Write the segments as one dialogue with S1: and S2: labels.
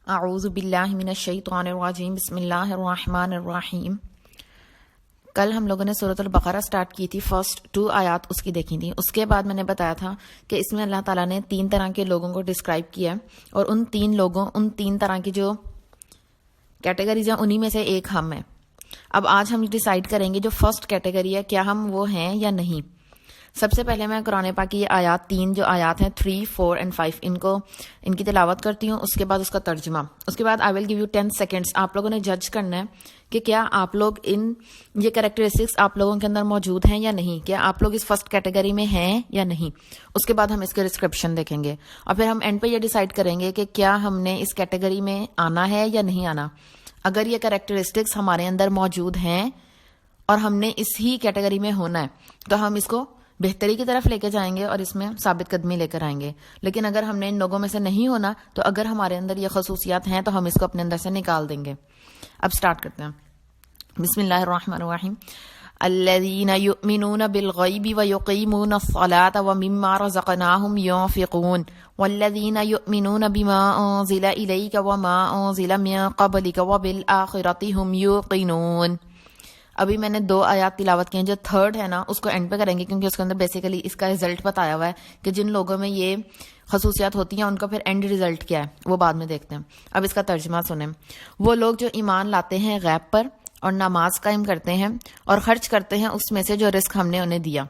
S1: اعوذ باللہ من الشیطان الرجیم بسم اللہ الرحمن الرحیم۔ کل ہم لوگوں نے سورۃ البقرہ سٹارٹ کی تھی، فرسٹ 2 آیات اس کی دیکھی تھی۔ اس کے بعد میں نے بتایا تھا کہ اس میں اللہ تعالیٰ نے 3 طرح کے لوگوں کو ڈسکرائب کیا ہے، اور ان 3 طرح کی جو کیٹیگریز ہیں انہی میں سے ایک ہم ہیں۔ اب آج ہم ڈیسائیڈ کریں گے جو فرسٹ کیٹیگری ہے کیا ہم وہ ہیں یا نہیں۔ سب سے پہلے میں قرآن پاک کی یہ آیات 3 جو آیات ہیں 3, 4 and 5 ان کی تلاوت کرتی ہوں، اس کے بعد اس کا ترجمہ، اس کے بعد آئی ول گیو یو 10 seconds۔ آپ لوگوں نے جج کرنا ہے کہ کیا آپ لوگ یہ کریکٹرسٹکس آپ لوگوں کے اندر موجود ہیں یا نہیں، کیا آپ لوگ اس فرسٹ کیٹیگری میں ہیں یا نہیں۔ اس کے بعد ہم اس کے ڈسکرپشن دیکھیں گے، اور پھر ہم اینڈ پہ یہ ڈیسائیڈ کریں گے کہ کیا ہم نے اس کیٹیگری میں آنا ہے یا نہیں آنا۔ اگر یہ کریکٹرسٹکس ہمارے اندر موجود ہیں اور ہم نے اس ہی کیٹیگری میں ہونا ہے تو ہم اس کو بہتری کی طرف لے کے جائیں گے اور اس میں ثابت قدمی لے کر آئیں گے۔ لیکن اگر ہم نے ان لوگوں میں سے نہیں ہونا تو اگر ہمارے اندر یہ خصوصیات ہیں تو ہم اس کو اپنے اندر سے نکال دیں گے۔ اب سٹارٹ کرتے ہیں۔ بسم اللہ الرحمن الرحیم۔ الذین یؤمنون بالغیب ویقیمون الصلاة ومما رزقناہم ينفقون والذین یؤمنون بما انزل الیک وما انزل من قبلک وبالآخرۃ هم یوقنون۔ ابھی میں نے 2 آیات تلاوت کی ہیں، جو تھرڈ ہے نا اس کو اینڈ پہ کریں گے، کیونکہ اس کے اندر بیسیکلی اس کا رزلٹ بتایا ہوا ہے کہ جن لوگوں میں یہ خصوصیات ہوتی ہیں ان کا پھر اینڈ رزلٹ کیا ہے وہ بعد میں دیکھتے ہیں۔ اب اس کا ترجمہ سنیں۔ وہ لوگ جو ایمان لاتے ہیں غیب پر اور نماز قائم کرتے ہیں اور خرچ کرتے ہیں اس میں سے جو رزق ہم نے انہیں دیا،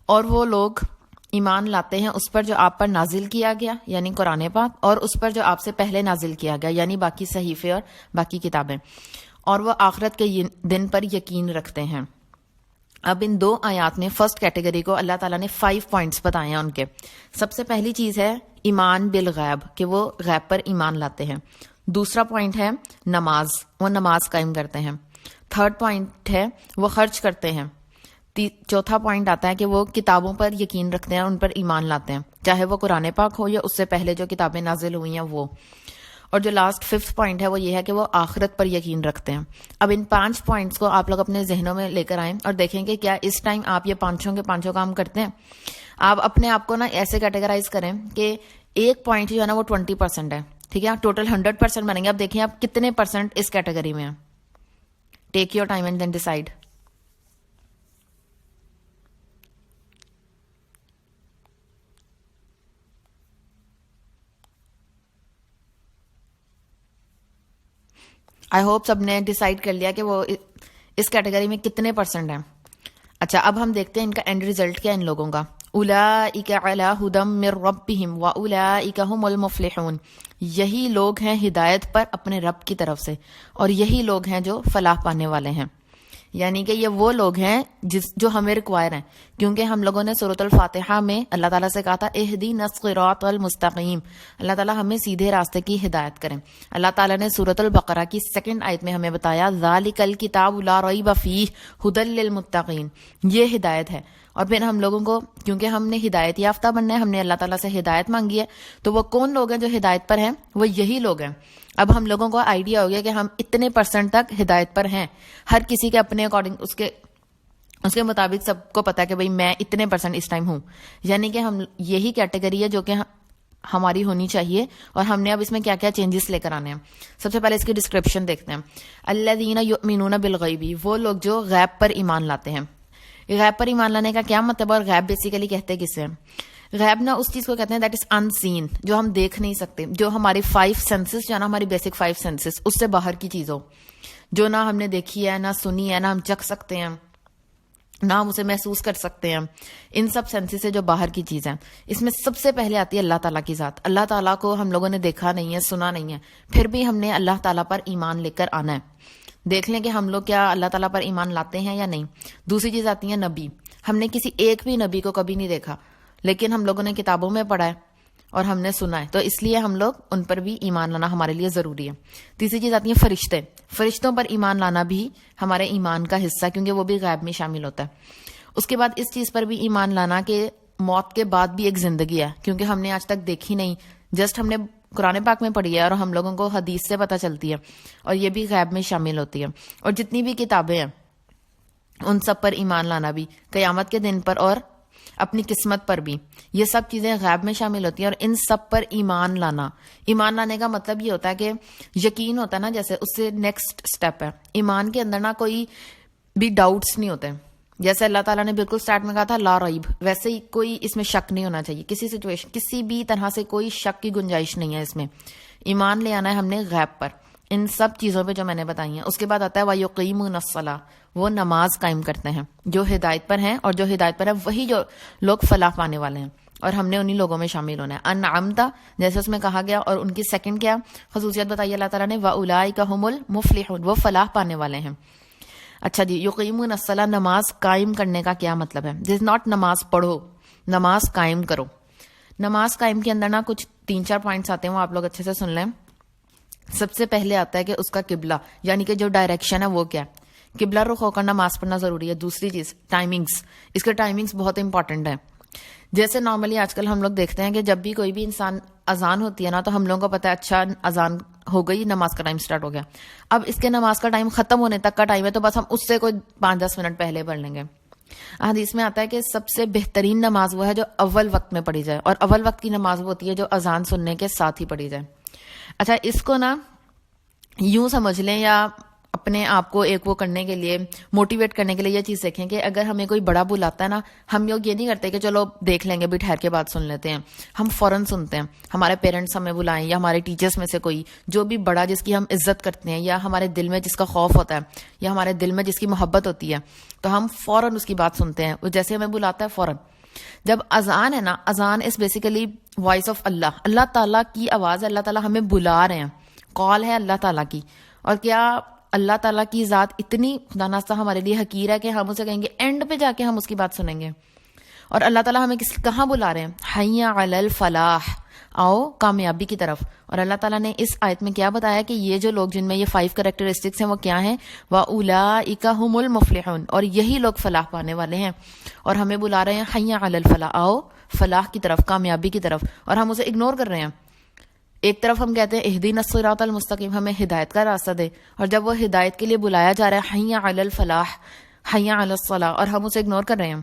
S1: اور وہ لوگ ایمان لاتے ہیں اس پر جو آپ پر نازل کیا گیا یعنی قرآن پاک، اور اس پر جو آپ سے پہلے نازل کیا گیا یعنی باقی صحیفے اور باقی کتابیں، اور وہ آخرت کے دن پر یقین رکھتے ہیں۔ اب ان 2 آیات میں فرسٹ کیٹیگری کو اللہ تعالیٰ نے 5 پوائنٹس بتائے ہیں ان کے۔ سب سے پہلی چیز ہے ایمان بالغیب، کہ وہ غیب پر ایمان لاتے ہیں۔ دوسرا پوائنٹ ہے نماز، وہ نماز قائم کرتے ہیں۔ تھرڈ پوائنٹ ہے وہ خرچ کرتے ہیں۔ چوتھا پوائنٹ آتا ہے کہ وہ کتابوں پر یقین رکھتے ہیں، ان پر ایمان لاتے ہیں، چاہے وہ قرآن پاک ہو یا اس سے پہلے جو کتابیں نازل ہوئی ہیں وہ۔ اور جو لاسٹ 5th پوائنٹ ہے وہ یہ ہے کہ وہ آخرت پر یقین رکھتے ہیں۔ اب ان 5 پوائنٹس کو آپ لوگ اپنے ذہنوں میں لے کر آئیں اور دیکھیں کہ کیا اس ٹائم آپ یہ 5 کام کرتے ہیں۔ آپ اپنے آپ کو نا ایسے کیٹیگرائز کریں کہ ایک پوائنٹ جو ہے نا وہ 20% ہے، ٹھیک ہے، ٹوٹل 100% بنیں گے۔ اب دیکھیں آپ کتنے % اس کیٹیگری میں ہیں۔ Take your time and then decide. I hope سب نے ڈیسائیڈ کر لیا کہ وہ اس کیٹیگری میں کتنے % ہیں۔ اچھا، اب ہم دیکھتے ہیں ان کا اینڈ ریزلٹ کیا ان لوگوں کا۔ اولئک علی ھدی من ربہم واولئک ھم المفلحون۔ یہی لوگ ہیں ہدایت پر اپنے رب کی طرف سے، اور یہی لوگ ہیں جو فلاح پانے والے ہیں۔ یعنی کہ یہ وہ لوگ ہیں جو ہمیں ریکوائر ہیں، کیونکہ ہم لوگوں نے سورۃ الفاتحہ میں اللہ تعالیٰ سے کہا تھا اہدینا الصراط المستقیم، اللہ تعالیٰ ہمیں سیدھے راستے کی ہدایت کریں۔ اللہ تعالیٰ نے سورۃ البقرہ کی 2nd آیت میں ہمیں بتایا ذالک الکتاب لا ریب فیہ ھدی للمتقین، یہ ہدایت ہے۔ اور پھر ہم لوگوں کو کیونکہ ہم نے ہدایت یافتہ بننا ہے، ہم نے اللہ تعالیٰ سے ہدایت مانگی ہے، تو وہ کون لوگ ہیں جو ہدایت پر ہیں؟ وہ یہی لوگ ہیں۔ اب ہم لوگوں کو آئیڈیا ہو گیا کہ ہم اتنے % تک ہدایت پر ہیں۔ ہر کسی کے اپنے اکارڈنگ اس کے مطابق سب کو پتا ہے کہ بھئی میں اتنے % اس ٹائم ہوں، یعنی کہ ہم یہی کیٹیگری ہے جو کہ ہماری ہونی چاہیے، اور ہم نے اب اس میں کیا کیا چینجز لے کر آنے ہیں۔ سب سے پہلے اس کی ڈسکرپشن دیکھتے ہیں۔ الذین یؤمنون بالغیب، وہ لوگ جو غیب پر ایمان لاتے ہیں۔ غیب پر ایمان لانے کا کیا مطلب ہے، اور غیب بیسیکلی کہتے کسے ہیں؟ غیب نا اس چیز کو کہتے ہیں دیٹ از ان سین، جو ہم دیکھ نہیں سکتے، جو ہماری 5 سینسز جو ہے نا، ہماری بیسک 5 سینسز اس سے باہر کی چیز ہو، جو نہ ہم نے دیکھی ہے، نہ سنی ہے، نہ ہم چکھ سکتے ہیں، نہ ہم اسے محسوس کر سکتے ہیں۔ ان سب سینسز سے جو باہر کی چیز ہے، اس میں سب سے پہلے آتی ہے اللہ تعالیٰ کی ذات۔ اللہ تعالیٰ کو ہم لوگوں نے دیکھا نہیں ہے، سنا نہیں ہے، پھر بھی ہم نے اللہ تعالیٰ پر ایمان لے کر آنا ہے۔ دیکھ لیں کہ ہم لوگ کیا اللہ تعالیٰ پر ایمان لاتے ہیں یا نہیں۔ دوسری چیز آتی ہے نبی۔ ہم نے کسی ایک بھی نبی کو کبھی نہیں دیکھا، لیکن ہم لوگوں نے کتابوں میں پڑھا ہے اور ہم نے سنا ہے، تو اس لیے ہم لوگ ان پر بھی ایمان لانا ہمارے لیے ضروری ہے۔ تیسری چیز آتی ہے فرشتے۔ فرشتوں پر ایمان لانا بھی ہمارے ایمان کا حصہ ہے، کیونکہ وہ بھی غیب میں شامل ہوتا ہے۔ اس کے بعد اس چیز پر بھی ایمان لانا کہ موت کے بعد بھی ایک زندگی ہے، کیونکہ ہم نے آج تک دیکھی نہیں، جسٹ ہم نے قرآن پاک میں پڑھی ہے اور ہم لوگوں کو حدیث سے پتہ چلتی ہے، اور یہ بھی غیب میں شامل ہوتی ہے۔ اور جتنی بھی کتابیں ہیں ان سب پر ایمان لانا بھی، قیامت کے دن پر اور اپنی قسمت پر بھی. یہ سب چیزیں غیب میں شامل ہوتی ہیں, اور ان سب پر ایمان لانا. ایمان لانے کا مطلب یہ ہوتا ہے کہ یقین ہوتا ہے نا, جیسے اس سے نیکسٹ سٹیپ ہے ایمان کے اندر نا کوئی بھی ڈاؤٹس نہیں ہوتے. جیسے اللہ تعالیٰ نے بالکل سٹارٹ میں کہا تھا لا ریب, ویسے ہی کوئی اس میں شک نہیں ہونا چاہیے. کسی سچویشن کسی بھی طرح سے کوئی شک کی گنجائش نہیں ہے اس میں. ایمان لے آنا ہے ہم نے غیب پر, ان سب چیزوں پہ جو میں نے بتائی ہیں. اس کے بعد آتا ہے وَيُقِيمُونَ الصَّلَاةَ, وہ نماز قائم کرتے ہیں. جو ہدایت پر ہیں, اور جو ہدایت پر ہے وہی جو لوگ فلاح پانے والے ہیں, اور ہم نے انہی لوگوں میں شامل ہونا ہے. انعمت جیسے اس میں کہا گیا, اور ان کی سیکنڈ کیا خصوصیت بتائی اللہ تعالیٰ نے, وَأُولَٰئِکَ هُمُ الْمُفْلِحُونَ, وہ فلاح پانے والے ہیں. اچھا جی, یقیمون الصلاۃ, نماز قائم کرنے کا کیا مطلب ہے؟ دس ناٹ نماز پڑھو, نماز قائم کرو. نماز قائم کے اندر نا کچھ 3-4 پوائنٹس آتے ہیں, وہ آپ لوگ اچھے سے سن لیں. سب سے پہلے آتا ہے کہ اس کا قبلہ, یعنی کہ جو ڈائریکشن ہے وہ کیا ہے. قبلہ رخ ہو کر نماز پڑھنا ضروری ہے. دوسری چیز ٹائمنگز, اس کے ٹائمنگز بہت امپورٹنٹ ہے. جیسے نارملی آج کل ہم لوگ دیکھتے ہیں کہ جب بھی کوئی بھی انسان اذان ہوتی ہے نا, تو ہم لوگوں کو پتا ہے اچھا اذان ہو گئی, نماز کا ٹائم سٹارٹ ہو گیا. اب اس کے نماز کا ٹائم ختم ہونے تک کا ٹائم ہے, تو بس ہم اس سے کوئی 5-10 منٹ پہلے پڑھ لیں گے. حدیث میں آتا ہے کہ سب سے بہترین نماز وہ ہے جو اول وقت میں پڑھی جائے, اور اول وقت کی نماز وہ ہوتی ہے جو اذان سننے کے ساتھ ہی پڑھی جائے. اچھا, اس کو نا یوں سمجھ لیں, یا اپنے آپ کو ایک وہ کرنے کے لیے, موٹیویٹ کرنے کے لیے یہ چیز دیکھیں کہ اگر ہمیں کوئی بڑا بلاتا ہے نا, ہم لوگ یہ نہیں کرتے کہ چلو دیکھ لیں گے بھی, ٹھہر کے بعد سن لیتے ہیں. ہم فوراً سنتے ہیں. ہمارے پیرنٹس ہمیں بلائیں, یا ہمارے ٹیچرس میں سے کوئی جو بھی بڑا جس کی ہم عزت کرتے ہیں, یا ہمارے دل میں جس کا خوف ہوتا ہے, یا ہمارے دل میں جس کی محبت ہوتی ہے, تو ہم فوراً اس کی بات سنتے ہیں. وہ جیسے ہمیں بلاتا ہے فوراً. جب اذان ہے نا, اذان از بیسیکلی وائس آف اللہ, اللہ تعالیٰ کی آواز ہے. اللہ تعالیٰ ہمیں بلا رہے ہیں, کال ہے اللہ تعالیٰ کی. اور کیا اللہ تعالیٰ کی ذات اتنی خدا ناصح ہمارے لیے حقیر ہے کہ ہم اسے کہیں گے اینڈ پہ جا کے ہم اس کی بات سنیں گے. اور اللہ تعالیٰ ہمیں کہاں بلا رہے ہیں؟ حی علی الفلاح, آؤ کامیابی کی طرف. اور اللہ تعالیٰ نے اس آیت میں کیا بتایا کہ یہ جو لوگ جن میں یہ 5 کریکٹرسٹکس ہیں وہ کیا ہیں؟ وَأُولَٰئِکَ هُمُ الْمُفْلِحُونَ, اور یہی لوگ فلاح پانے والے ہیں. اور ہمیں بلا رہے ہیں حی علی الفلاح, آؤ فلاح کی طرف, کامیابی کی طرف, اور ہم اسے اگنور کر رہے ہیں. ایک طرف ہم کہتے ہیں اہدینا الصراط المستقیم, ہمیں ہدایت کا راستہ دے, اور جب وہ ہدایت کے لیے بلایا جا رہا ہے حی علی الفلاح, حی علی الصلاح, اور ہم اسے اگنور کر رہے ہیں.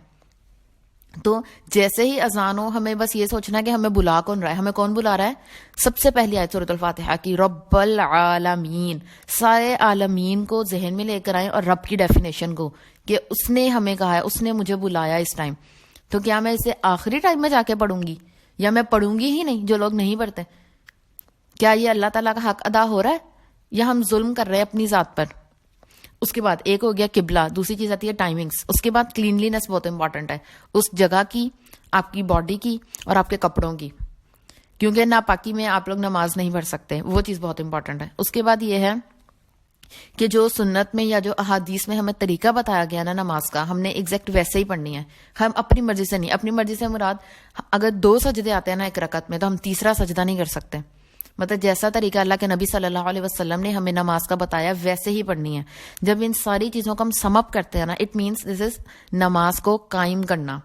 S1: تو جیسے ہی اذان ہو, ہمیں بس یہ سوچنا ہے کہ ہمیں بلا کون رہا ہے, ہمیں کون بلا رہا ہے. سب سے پہلی آیت سورۃ الفاتحہ کی, رب العالمین, سارے عالمین کو ذہن میں لے کر آئیں, اور رب کی ڈیفینیشن کو, کہ اس نے ہمیں کہا ہے, اس نے مجھے بلایا اس ٹائم. تو کیا میں اسے آخری ٹائم میں جا کے پڑھوں گی, یا میں پڑھوں گی ہی نہیں, جو لوگ نہیں پڑھتے؟ کیا یہ اللہ تعالیٰ کا حق ادا ہو رہا ہے, یا ہم ظلم کر رہے ہیں اپنی ذات پر؟ اس کے بعد ایک ہو گیا قبلہ, دوسری چیز آتی ہے ٹائمنگز. اس کے بعد کلینلینس بہت امپورٹنٹ ہے, اس جگہ کی, آپ کی باڈی کی, اور آپ کے کپڑوں کی, کیونکہ ناپاکی میں آپ لوگ نماز نہیں پڑھ سکتے. وہ چیز بہت امپورٹنٹ ہے. اس کے بعد یہ ہے کہ جو سنت میں یا جو احادیث میں ہمیں طریقہ بتایا گیا نا نماز کا, ہم نے ایگزیکٹ ویسے ہی پڑھنی ہے. ہم اپنی مرضی سے نہیں, اپنی مرضی سے مراد اگر 2 سجدے آتے ہیں نا ایک رکعت میں, تو ہم تیسرا سجدہ نہیں کر سکتے. مطلب جیسا طریقہ اللہ کے نبی صلی اللہ علیہ وسلم نے ہمیں نماز کا بتایا ویسے ہی پڑھنی ہے. جب ان ساری چیزوں کو ہم سم اپ کرتے ہیں نا, اٹ مینس دس از نماز کو قائم کرنا.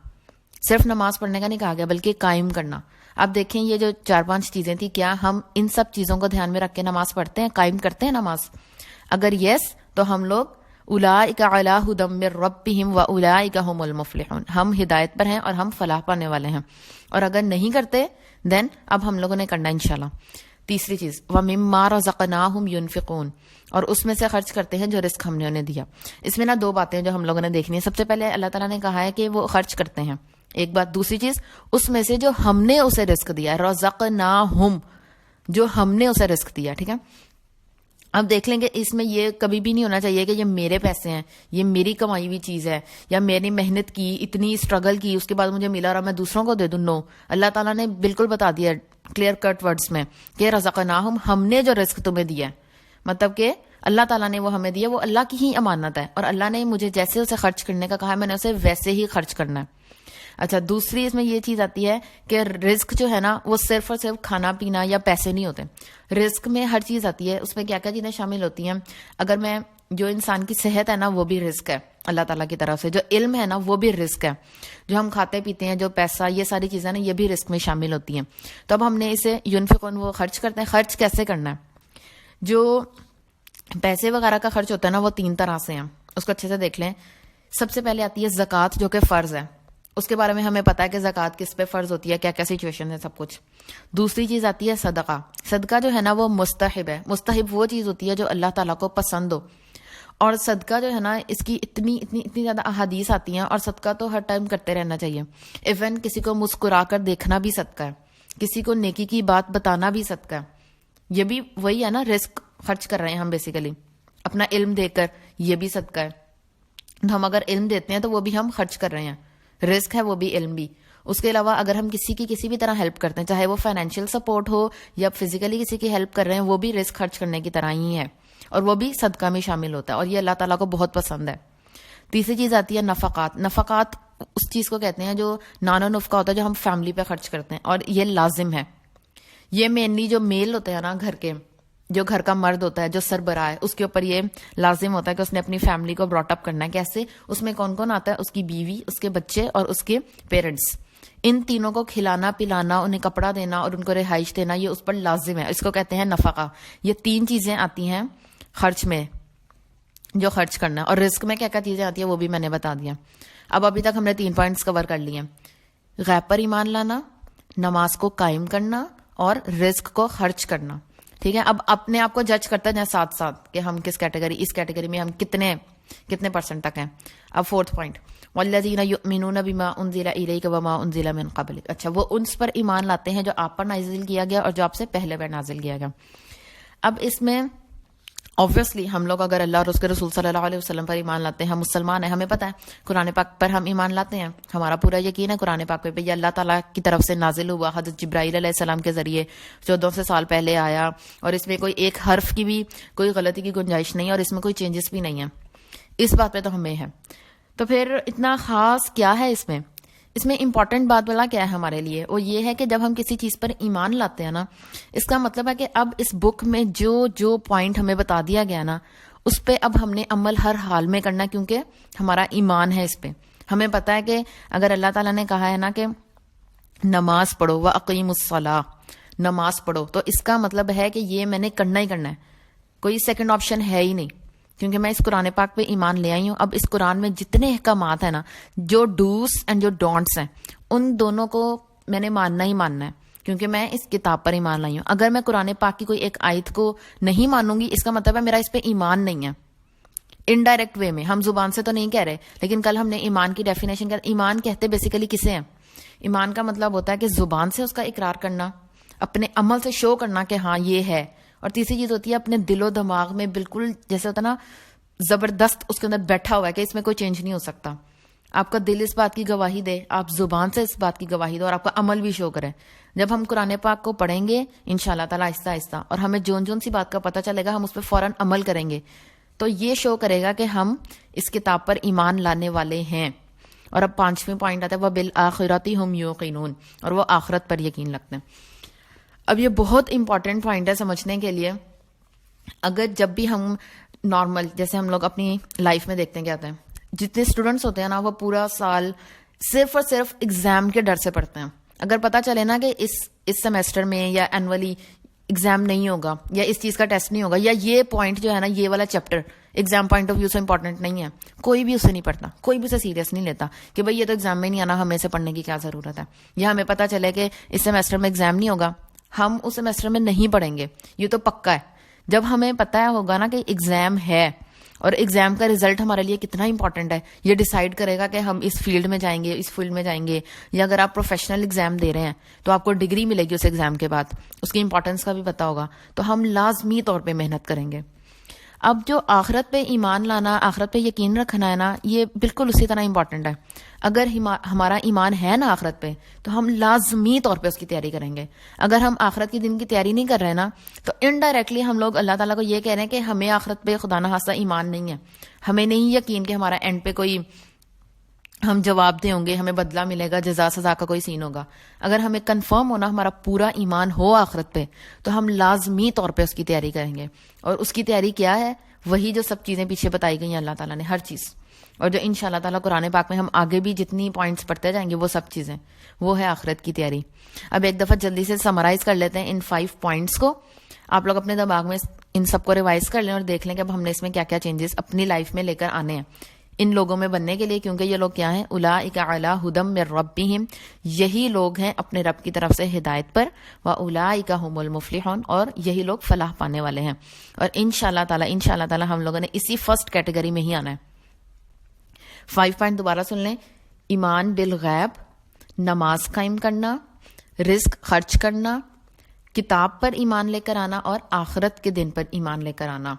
S1: صرف نماز پڑھنے کا نہیں کہا گیا, بلکہ قائم کرنا. اب دیکھیں یہ جو 4-5 چیزیں تھیں, کیا ہم ان سب چیزوں کو دھیان میں رکھ کے نماز پڑھتے ہیں, قائم کرتے ہیں نماز؟ اگر یس, تو ہم لوگ اولئک علی ھدی من ربہم واولئک ھم المفلحون, ہم ہدایت پر ہیں اور ہم فلاح پانے والے ہیں. اور اگر نہیں کرتے دین اب ہم لوگوں نے کرنا انشاءاللہ. تیسری چیز وَمِمَّا رَزَقْنَاهُمْ يُنْفِقُونَ, اور اس میں سے خرچ کرتے ہیں جو رزق ہم نے انہیں دیا. اس میں نا 2 باتیں جو ہم لوگوں نے دیکھنی ہے. سب سے پہلے اللہ تعالیٰ نے کہا ہے کہ وہ خرچ کرتے ہیں, ایک بات. دوسری چیز اس میں سے جو ہم نے اسے رزق دیا, رَزَقْنَاهُمْ, جو ہم نے اسے رزق دیا. ٹھیک ہے, اب دیکھ لیں گے اس میں یہ کبھی بھی نہیں ہونا چاہیے کہ یہ میرے پیسے ہیں, یہ میری کمائی ہوئی چیز ہے, یا میں نے محنت کی, اتنی اسٹرگل کی, اس کے بعد مجھے ملا اور میں دوسروں کو دے دوں. نو, اللہ تعالیٰ نے بالکل بتا دیا کلیئر کٹ ورڈز میں کہ رزقناہم, ہم نے جو رزق تمہیں دیا ہے, مطلب کہ اللہ تعالیٰ نے وہ ہمیں دیا, وہ اللہ کی ہی امانت ہے, اور اللہ نے مجھے جیسے اسے خرچ کرنے کا کہا ہے, میں نے اسے ویسے ہی خرچ کرنا ہے. اچھا, دوسری اس میں یہ چیز آتی ہے کہ رزق جو ہے نا وہ صرف اور صرف کھانا پینا یا پیسے نہیں ہوتے. رزق میں ہر چیز آتی ہے, اس میں کیا کیا چیزیں شامل ہوتی ہیں. اگر میں جو انسان کی صحت ہے نا وہ بھی رزق ہے اللہ تعالیٰ کی طرف سے, جو علم ہے نا وہ بھی رزق ہے, جو ہم کھاتے پیتے ہیں, جو پیسہ, یہ ساری چیزیں نا یہ بھی رزق میں شامل ہوتی ہیں. تو اب ہم نے اسے ينفقون, وہ خرچ کرتے ہیں. خرچ کیسے کرنا ہے؟ جو پیسے وغیرہ کا خرچ ہوتا ہے نا وہ 3 طرح سے ہیں, اس کو اچھے سے دیکھ لیں. سب سے پہلے آتی ہے زکوٰۃ, جو کہ فرض ہے. اس کے بارے میں ہمیں پتا ہے کہ زکوٰۃ کس پہ فرض ہوتی ہے, کیا کیا سچویشن ہے, سب کچھ. دوسری چیز آتی ہے صدقہ. صدقہ جو ہے نا وہ مستحب ہے. مستحب وہ چیز ہوتی ہے جو اللہ تعالیٰ کو پسند ہو. اور صدقہ جو ہے نا اس کی اتنی زیادہ احادیث آتی ہیں, اور صدقہ تو ہر ٹائم کرتے رہنا چاہیے. ایون کسی کو مسکرا کر دیکھنا بھی صدقہ ہے, کسی کو نیکی کی بات بتانا بھی صدقہ ہے. یہ بھی وہی ہے نا, رزق خرچ کر رہے ہیں ہم بیسیکلی, اپنا علم دے کر, یہ بھی صدقہ ہے. ہم اگر علم دیتے ہیں تو وہ بھی ہم خرچ کر رہے ہیں, رزق ہے وہ بھی, علم بھی. اس کے علاوہ اگر ہم کسی کی کسی بھی طرح ہیلپ کرتے ہیں, چاہے وہ فائنینشیل سپورٹ ہو یا فزیکلی کسی کی ہیلپ کر رہے ہیں, وہ بھی رزق خرچ کرنے کی طرح ہی ہے, اور وہ بھی صدقہ میں شامل ہوتا ہے, اور یہ اللہ تعالیٰ کو بہت پسند ہے. تیسری چیز آتی ہے نفقات. نفقات اس چیز کو کہتے ہیں جو نان و نفقہ ہوتا ہے جو ہم فیملی پہ خرچ کرتے ہیں, اور یہ لازم ہے. یہ مینلی جو میل ہوتے ہیں نا گھر کے, جو گھر کا مرد ہوتا ہے, جو سربراہ ہے, اس کے اوپر یہ لازم ہوتا ہے کہ اس نے اپنی فیملی کو براٹ اپ کرنا ہے. کیسے؟ اس میں کون کون آتا ہے؟ اس کی بیوی, اس کے بچے اور اس کے پیرنٹس. ان تینوں کو کھلانا پلانا, انہیں کپڑا دینا اور ان کو رہائش دینا, یہ اس پر لازم ہے. اس کو کہتے ہیں نفقہ. یہ 3 چیزیں آتی ہیں خرچ میں جو خرچ کرنا ہے. اور رزق میں کیا کیا چیزیں آتی ہیں وہ بھی میں نے بتا دیا. اب ابھی تک ہم نے 3 پوائنٹس کور کر لیے. غیب پر ایمان لانا, نماز کو قائم کرنا, اور رزق کو خرچ کرنا. ٹھیک ہے, اب اپنے آپ کو جج کرتا ہے ساتھ ساتھ کہ ہم کس کیٹیگری, اس کیٹیگری میں ہم کتنے پرسنٹ تک ہیں. اب 4تھ پوائنٹ, والذین یؤمنون بما انزل الیک وما انزل من قبلک. اچھا, وہ ان پر ایمان لاتے ہیں جو آپ پر نازل کیا گیا اور جو آپ سے پہلے پر نازل کیا گیا. اب اس میں obviously ہم لوگ اگر اللہ اور اس کے رسول صلی اللہ علیہ وسلم پر ایمان لاتے ہیں, ہم مسلمان ہیں, ہمیں پتہ ہے قرآن پاک پر ہم ایمان لاتے ہیں, ہمارا پورا یقین ہے قرآن پاک پہ, یہ اللہ تعالیٰ کی طرف سے نازل ہوا, حضرت جبرائیل علیہ السلام کے ذریعے 1400 سال پہلے آیا, اور اس میں کوئی ایک حرف کی بھی کوئی غلطی کی گنجائش نہیں ہے, اور اس میں کوئی چینجز بھی نہیں ہے. اس بات پہ تو ہمیں ہے. تو پھر اتنا خاص کیا ہے اس میں؟ اس میں امپورٹنٹ بات والا کیا ہے ہمارے لیے, وہ یہ ہے کہ جب ہم کسی چیز پر ایمان لاتے ہیں نا, اس کا مطلب ہے کہ اب اس بک میں جو پوائنٹ ہمیں بتا دیا گیا نا, اس پہ اب ہم نے عمل ہر حال میں کرنا, کیونکہ ہمارا ایمان ہے اس پہ. ہمیں پتا ہے کہ اگر اللہ تعالیٰ نے کہا ہے نا کہ نماز پڑھو وَأَقِیمُوا الصَّلَاةَ, نماز پڑھو, تو اس کا مطلب ہے کہ یہ میں نے کرنا ہی کرنا ہے, کوئی سیکنڈ آپشن ہے ہی نہیں, کیونکہ میں اس قرآن پاک پہ ایمان لے آئی ہوں. اب اس قرآن میں جتنے احکامات ہیں نا, جو ڈوز اینڈ جو ڈونٹس ہیں, ان دونوں کو میں نے ماننا ہی ماننا ہے, کیونکہ میں اس کتاب پر ایمان لائی ہوں. اگر میں قرآن پاک کی کوئی ایک آیت کو نہیں مانوں گی, اس کا مطلب ہے میرا اس پہ ایمان نہیں ہے. انڈائریکٹ وے میں, ہم زبان سے تو نہیں کہہ رہے, لیکن کل ہم نے ایمان کی ڈیفینیشن کیا. ایمان کہتے بیسیکلی کسے ہیں؟ ایمان کا مطلب ہوتا ہے کہ زبان سے اس کا اقرار کرنا, اپنے عمل سے شو کرنا کہ ہاں یہ ہے. اور تیسری چیز ہوتی ہے اپنے دل و دماغ میں بالکل جیسے ہوتا نا زبردست اس کے اندر بیٹھا ہوا ہے کہ اس میں کوئی چینج نہیں ہو سکتا. آپ کا دل اس بات کی گواہی دے, آپ زبان سے اس بات کی گواہی دو, اور آپ کا عمل بھی شو کرے. جب ہم قرآن پاک کو پڑھیں گے انشاءاللہ تعالیٰ آہستہ آہستہ, اور ہمیں جون سی بات کا پتہ چلے گا, ہم اس پہ فوراً عمل کریں گے, تو یہ شو کرے گا کہ ہم اس کتاب پر ایمان لانے والے ہیں. اور اب 5ویں پوائنٹ آتا ہے وَبِالْآخِرَةِ هُمْ يُوقِنُونَ, اور وہ آخرت پر یقین رکھتے ہیں. اب یہ بہت امپورٹنٹ پوائنٹ ہے سمجھنے کے لیے. اگر جب بھی ہم نارمل جیسے ہم لوگ اپنی لائف میں دیکھتے ہیں کیا ہوتا ہے, جتنے اسٹوڈنٹس ہوتے ہیں نا وہ پورا سال صرف اور صرف ایگزام کے ڈر سے پڑھتے ہیں. اگر پتہ چلے نا کہ اس سیمسٹر میں یا اینولی ایگزام نہیں ہوگا, یا اس چیز کا ٹیسٹ نہیں ہوگا, یا یہ پوائنٹ جو ہے نا یہ والا chapter exam point of view سے امپورٹنٹ نہیں ہے, کوئی بھی اسے نہیں پڑھتا, کوئی بھی اسے سیریس نہیں لیتا کہ بھائی یہ تو ایگزام میں نہیں آنا, ہمیں اسے پڑھنے کی کیا ضرورت ہے. یا ہمیں پتہ چلے کہ اس سیمسٹر میں ایگزام نہیں ہوگا, ہم اس سیمسٹر میں نہیں پڑھیں گے, یہ تو پکا ہے. جب ہمیں پتہ ہوگا نا کہ ایگزام ہے, اور ایگزام کا رزلٹ ہمارے لیے کتنا امپورٹنٹ ہے, یہ ڈیسائیڈ کرے گا کہ ہم اس فیلڈ میں جائیں گے, اس فیلڈ میں جائیں گے. یا اگر آپ پروفیشنل ایگزام دے رہے ہیں تو آپ کو ڈگری ملے گی اس ایگزام کے بعد, اس کی امپورٹنس کا بھی پتہ ہوگا, تو ہم لازمی طور پہ محنت کریں گے. اب جو آخرت پہ ایمان لانا, آخرت پہ یقین رکھنا ہے نا, یہ بالکل اسی طرح امپورٹنٹ ہے. اگر ہمارا ایمان ہے نا آخرت پہ, تو ہم لازمی طور پہ اس کی تیاری کریں گے. اگر ہم آخرت کے دن کی تیاری نہیں کر رہے نا, تو انڈائریکٹلی ہم لوگ اللہ تعالیٰ کو یہ کہہ رہے ہیں کہ ہمیں آخرت پہ خدا نخواستہ ایمان نہیں ہے, ہمیں نہیں یقین کہ ہمارا اینڈ پہ کوئی ہم جواب دے ہوں گے, ہمیں بدلہ ملے گا, جزا سزا کا کوئی سین ہوگا. اگر ہمیں کنفرم ہونا ہمارا پورا ایمان ہو آخرت پہ, تو ہم لازمی طور پہ اس کی تیاری کریں گے. اور اس کی تیاری کیا ہے؟ وہی جو سب چیزیں پیچھے بتائی گئی ہیں اللہ تعالیٰ نے, ہر چیز, اور جو انشاءاللہ تعالیٰ قرآن پاک میں ہم آگے بھی جتنی پوائنٹس پڑھتے جائیں گے وہ سب چیزیں, وہ ہے آخرت کی تیاری. اب ایک دفعہ جلدی سے سمرائز کر لیتے ہیں ان 5 پوائنٹس کو. آپ لوگ اپنے دماغ میں ان سب کو ریوائز کر لیں اور دیکھ لیں کہ اب ہم نے اس میں کیا کیا چینجز اپنی لائف میں لے کر آنے ہیں. ان لوگوں میں بننے کے لیے، کیونکہ یہ لوگ کیا ہیں؟ اولئک علی ھدی من ربہم، یہی لوگ ہیں اپنے رب کی طرف سے ہدایت پر، واولئک ھم المفلحون، اور یہی لوگ فلاح پانے والے ہیں. اور انشاءاللہ تعالی ہم لوگوں نے اسی فرسٹ کیٹیگری میں ہی آنا ہے. 5 پوائنٹ دوبارہ سن لیں. ایمان بالغیب، نماز قائم کرنا، رزق خرچ کرنا، کتاب پر ایمان لے کر آنا، اور آخرت کے دن پر ایمان لے کر آنا.